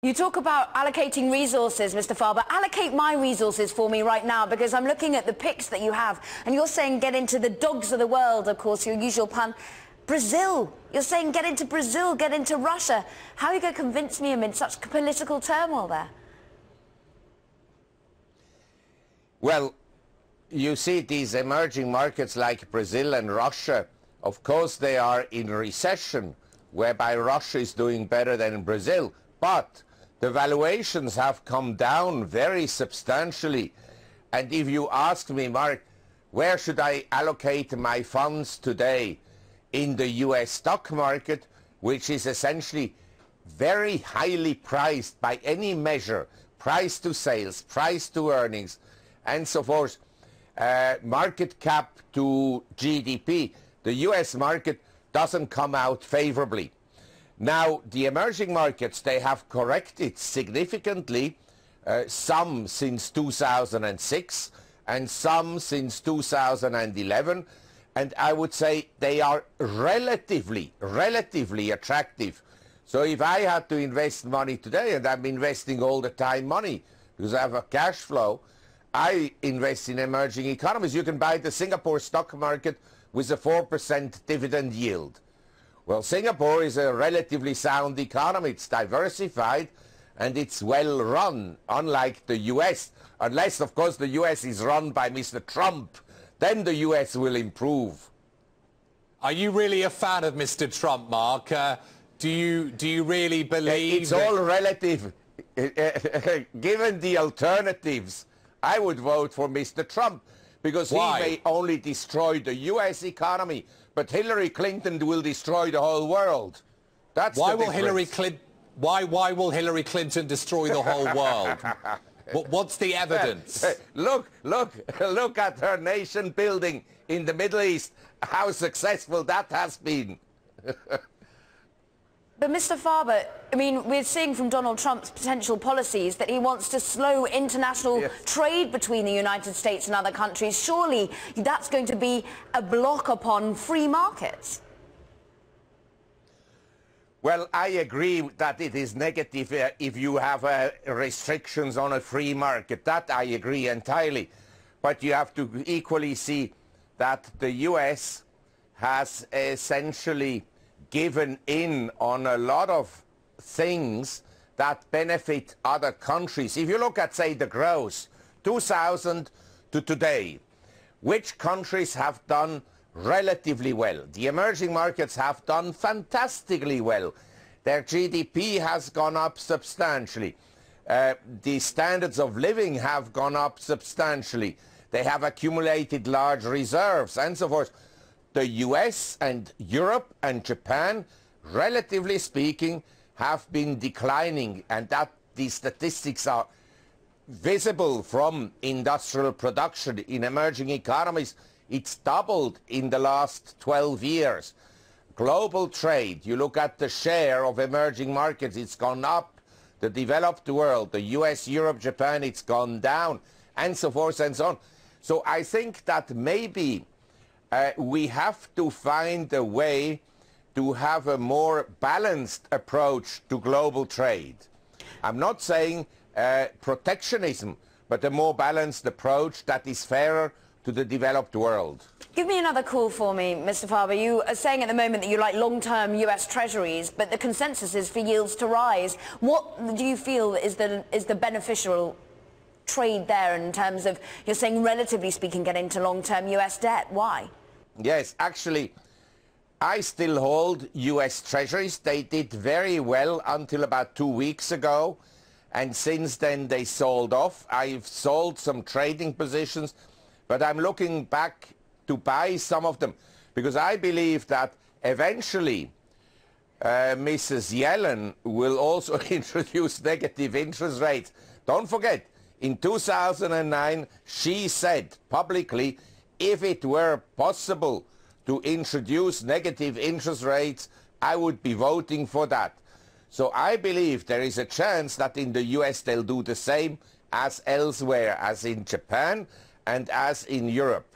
You talk about allocating resources, Mr. Faber. Allocate my resources for me right now, because I'm looking at the picks that you have, and you're saying get into the dogs of the world, of course, your usual pun. Brazil. You're saying get into Brazil, get into Russia. How are you going to convince me amid such political turmoil there? Well, you see these emerging markets like Brazil and Russia, of course they are in recession, whereby Russia is doing better than Brazil, but the valuations have come down very substantially. And if you ask me, Mark, where should I allocate my funds today? In the US stock market, which is essentially very highly priced by any measure, price to sales, price to earnings, and so forth, market cap to GDP, the US market doesn't come out favorably. Now, the emerging markets, they have corrected significantly, some since 2006 and some since 2011. And I would say they are relatively attractive. So if I had to invest money today, and I'm investing all the time money because I have a cash flow, I invest in emerging economies. You can buy the Singapore stock market with a 4% dividend yield. Well, Singapore is a relatively sound economy. It's diversified and it's well run, unlike the US. Unless, of course, the US is run by Mr. Trump. Then the US will improve. Are you really a fan of Mr. Trump, Mark? Do you really believe it's all relative? Given the alternatives, I would vote for Mr. Trump, because Why? he may only destroy the US economy, but Hillary Clinton will destroy the whole world. That's why the will Hillary Clinton? Why will Hillary Clinton destroy the whole world? What's the evidence? Look at her nation building in the Middle East, how successful that has been. But Mr. Faber, I mean, we're seeing from Donald Trump's potential policies that he wants to slow international trade between the United States and other countries. Surely that's going to be a block upon free markets. Well, I agree that it is negative if you have restrictions on a free market. That I agree entirely. But you have to equally see that the US has essentially given in on a lot of things that benefit other countries. If you look at, say, the growth, 2000 to today, which countries have done relatively well? The emerging markets have done fantastically well. Their GDP has gone up substantially. The standards of living have gone up substantially. They have accumulated large reserves and so forth. The US and Europe and Japan, relatively speaking, have been declining, and that these statistics are visible from industrial production in emerging economies. It's doubled in the last 12 years. Global trade, you look at the share of emerging markets, it's gone up. The developed world, the US, Europe, Japan, it's gone down, and so forth and so on. So I think that maybe we have to find a way to have a more balanced approach to global trade. I'm not saying protectionism, but a more balanced approach that is fairer to the developed world. Give me another call for me, Mr. Faber. You are saying at the moment that you like long-term US Treasuries, but the consensus is for yields to rise. What do you feel is the beneficial trade there in terms of, you're saying relatively speaking, get into long-term US debt? Why? Yes, actually, I still hold US Treasuries. They did very well until about 2 weeks ago, and since then they sold off. I've sold some trading positions, but I'm looking back to buy some of them, because I believe that eventually Mrs. Yellen will also introduce negative interest rates. Don't forget, in 2009, she said publicly, if it were possible to introduce negative interest rates, I would be voting for that. So I believe there is a chance that in the US they'll do the same as elsewhere, as in Japan and as in Europe.